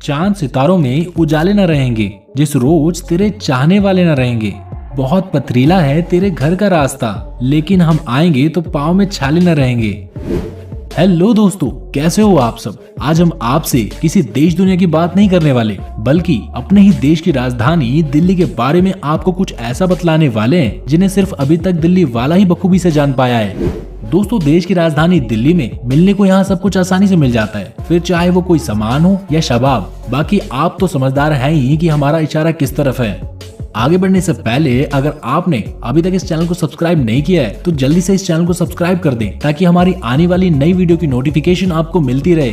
चांद सितारों में उजाले न रहेंगे, जिस रोज तेरे चाहने वाले न रहेंगे। बहुत पथरीला है तेरे घर का रास्ता, लेकिन हम आएंगे तो पाँव में छाले न रहेंगे। हेलो दोस्तों, कैसे हो आप सब। आज हम आपसे किसी देश दुनिया की बात नहीं करने वाले, बल्कि अपने ही देश की राजधानी दिल्ली के बारे में आपको कुछ ऐसा बतलाने वाले हैं जिन्हें सिर्फ अभी तक दिल्ली वाला ही बखूबी से जान पाया है। दोस्तों, देश की राजधानी दिल्ली में मिलने को यहाँ सब कुछ आसानी से मिल जाता है, फिर चाहे वो कोई सामान हो या शबाब। बाकी आप तो समझदार हैं ही कि हमारा इशारा किस तरफ है। आगे बढ़ने से पहले अगर आपने अभी तक इस चैनल को सब्सक्राइब नहीं किया है तो जल्दी से इस चैनल को सब्सक्राइब कर दें, ताकि हमारी आने वाली नई वीडियो की नोटिफिकेशन आपको मिलती रहे।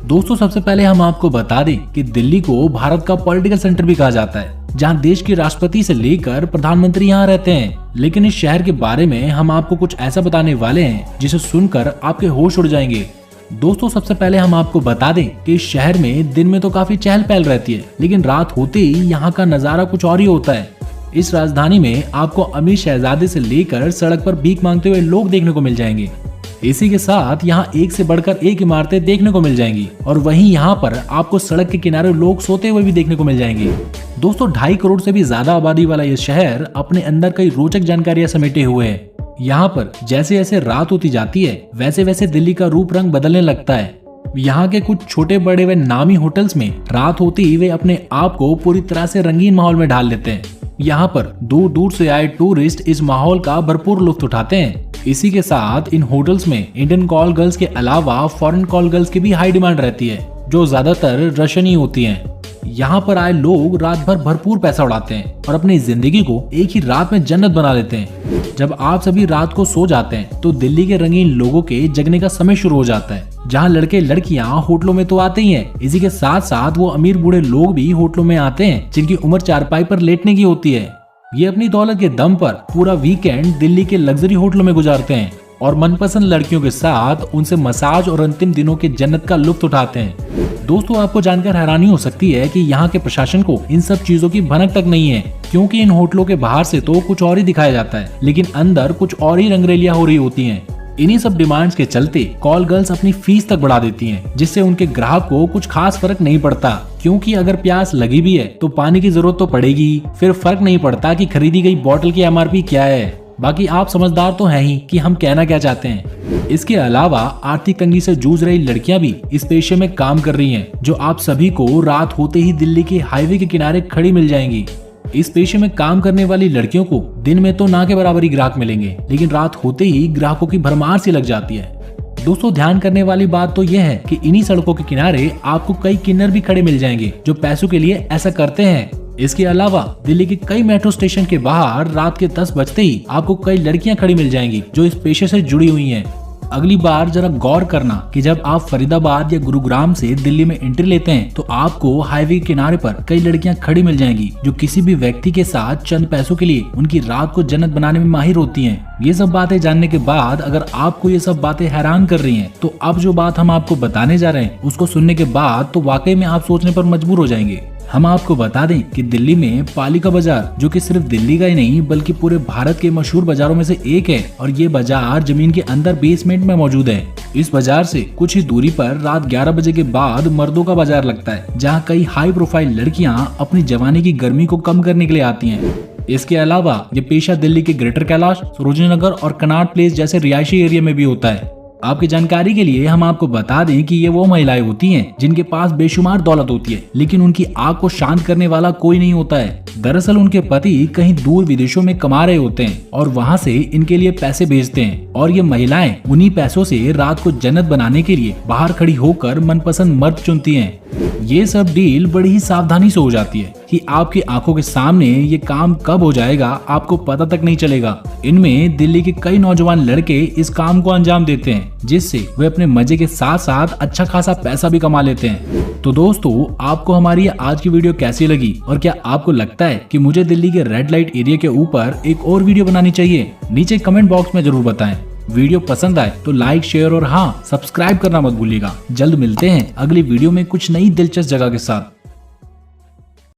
दोस्तों, सबसे पहले हम आपको बता दें कि दिल्ली को भारत का पॉलिटिकल सेंटर भी कहा जाता है, जहां देश के राष्ट्रपति से लेकर प्रधानमंत्री यहां रहते हैं। लेकिन इस शहर के बारे में हम आपको कुछ ऐसा बताने वाले हैं जिसे सुनकर आपके होश उड़ जाएंगे। दोस्तों, सबसे पहले हम आपको बता दें कि इस शहर में दिन में तो काफी चहल पहल रहती है, लेकिन रात होते ही यहाँ का नजारा कुछ और ही होता है। इस राजधानी में आपको अमीर शहजादे से लेकर सड़क पर भीख मांगते हुए लोग देखने को मिल जाएंगे। इसी के साथ यहाँ एक से बढ़कर एक इमारतें देखने को मिल जाएंगी, और वहीं यहाँ पर आपको सड़क के किनारे लोग सोते हुए भी देखने को मिल जाएंगे। दोस्तों, 2.5 करोड़ से भी ज्यादा आबादी वाला ये शहर अपने अंदर कई रोचक जानकारियां समेटे हुए है। यहाँ पर जैसे जैसे रात होती जाती है, वैसे वैसे दिल्ली का रूप रंग बदलने लगता है। यहाँ के कुछ छोटे बड़े व नामी होटल्स में रात होती ही वे अपने आप को पूरी तरह से रंगीन माहौल में ढाल लेते हैं। यहाँ पर दूर दूर से आए टूरिस्ट इस माहौल का भरपूर लुत्फ उठाते हैं। इसी के साथ इन होटल्स में इंडियन कॉल गर्ल्स के अलावा फॉरेन कॉल गर्ल्स की भी हाई डिमांड रहती है, जो ज्यादातर रशियन ही होती हैं। यहाँ पर आए लोग रात भर भरपूर पैसा उड़ाते हैं और अपनी जिंदगी को एक ही रात में जन्नत बना लेते हैं। जब आप सभी रात को सो जाते हैं तो दिल्ली के रंगीन लोगों के जगने का समय शुरू हो जाता है, जहाँ लड़के लड़कियाँ होटलों में तो आते ही हैं, इसी के साथ साथ वो अमीर बूढ़े लोग भी होटलों में आते हैं, जिनकी उम्र चारपाई पर लेटने की होती है। ये अपनी दौलत के दम पर पूरा वीकेंड दिल्ली के लग्जरी होटलों में गुजारते हैं और मनपसंद लड़कियों के साथ उनसे मसाज और अंतिम दिनों के जन्नत का लुत्फ उठाते हैं। दोस्तों, आपको जानकर हैरानी हो सकती है कि यहाँ के प्रशासन को इन सब चीजों की भनक तक नहीं है, क्योंकि इन होटलों के बाहर से तो कुछ और ही दिखाया जाता है, लेकिन अंदर कुछ और ही रंगरेलियां हो रही होती हैं। इन्हीं सब डिमांड्स के चलते कॉल गर्ल्स अपनी फीस तक बढ़ा देती हैं, जिससे उनके ग्राहक को कुछ खास फर्क नहीं पड़ता, क्योंकि अगर प्यास लगी भी है तो पानी की जरूरत तो पड़ेगी। फिर फर्क नहीं पड़ता कि खरीदी गई बोतल की MRP क्या है। बाकी आप समझदार तो हैं ही कि हम कहना क्या चाहते हैं। इसके अलावा आर्थिक तंगी से जूझ रही लड़कियां भी इस पेशे में काम कर रही हैं, जो आप सभी को रात होते ही दिल्ली के हाईवे के किनारे खड़ी मिल जाएंगी। इस पेशे में काम करने वाली लड़कियों को दिन में तो ना के बराबर ही ग्राहक मिलेंगे, लेकिन रात होते ही ग्राहकों की भरमार सी लग जाती है। दोस्तों, ध्यान करने वाली बात तो यह है कि इन्हीं सड़कों के किनारे आपको कई किन्नर भी खड़े मिल जाएंगे, जो पैसों के लिए ऐसा करते हैं। इसके अलावा दिल्ली के कई मेट्रो स्टेशन के बाहर रात के 10 बजते ही आपको कई लड़कियां खड़ी मिल जाएंगी, जो इस पेशे से जुड़ी हुई हैं। अगली बार जरा गौर करना कि जब आप फरीदाबाद या गुरुग्राम से दिल्ली में एंट्री लेते हैं तो आपको हाईवे के किनारे पर कई लड़कियां खड़ी मिल जाएंगी, जो किसी भी व्यक्ति के साथ चंद पैसों के लिए उनकी रात को जन्नत बनाने में माहिर होती हैं। ये सब बातें जानने के बाद अगर आपको ये सब बातें हैरान कर रही हैं, तो अब जो बात हम आपको बताने जा रहे हैं उसको सुनने के बाद तो वाकई में आप सोचने पर मजबूर हो जाएंगे। हम आपको बता दें कि दिल्ली में पालिका बाजार, जो कि सिर्फ दिल्ली का ही नहीं बल्कि पूरे भारत के मशहूर बाजारों में से एक है, और ये बाजार जमीन के अंदर बेसमेंट में मौजूद है। इस बाजार से कुछ ही दूरी पर रात 11 बजे के बाद मर्दों का बाजार लगता है, जहां कई हाई प्रोफाइल लड़कियां अपनी जवानी की गर्मी को कम करने के लिए आती हैं। इसके अलावा ये पेशा दिल्ली के ग्रेटर कैलाश, सरोजिनी नगर और कनॉट प्लेस जैसे रिहायशी एरिया में भी होता है। आपकी जानकारी के लिए हम आपको बता दें कि ये वो महिलाएं होती हैं जिनके पास बेशुमार दौलत होती है, लेकिन उनकी आग को शांत करने वाला कोई नहीं होता है। दरअसल उनके पति कहीं दूर विदेशों में कमा रहे होते हैं और वहाँ से इनके लिए पैसे भेजते हैं, और ये महिलाएं उन्हीं पैसों से रात को जन्नत बनाने के लिए बाहर खड़ी होकर मनपसंद मर्द चुनती हैं। ये सब डील बड़ी ही सावधानी से हो जाती है कि आपकी आंखों के सामने ये काम कब हो जाएगा आपको पता तक नहीं चलेगा। इनमें दिल्ली के कई नौजवान लड़के इस काम को अंजाम देते हैं, जिससे वे अपने मजे के साथ साथ अच्छा खासा पैसा भी कमा लेते हैं। तो दोस्तों, आपको हमारी आज की वीडियो कैसी लगी, और क्या आपको लगता है कि मुझे दिल्ली के रेड लाइट एरिया के ऊपर एक और वीडियो बनानी चाहिए? नीचे कमेंट बॉक्स में जरूर बताएं। वीडियो पसंद आए तो लाइक, शेयर और हाँ, सब्सक्राइब करना मत भूलिएगा। जल्द मिलते हैं अगली वीडियो में कुछ नई दिलचस्प जगह के साथ।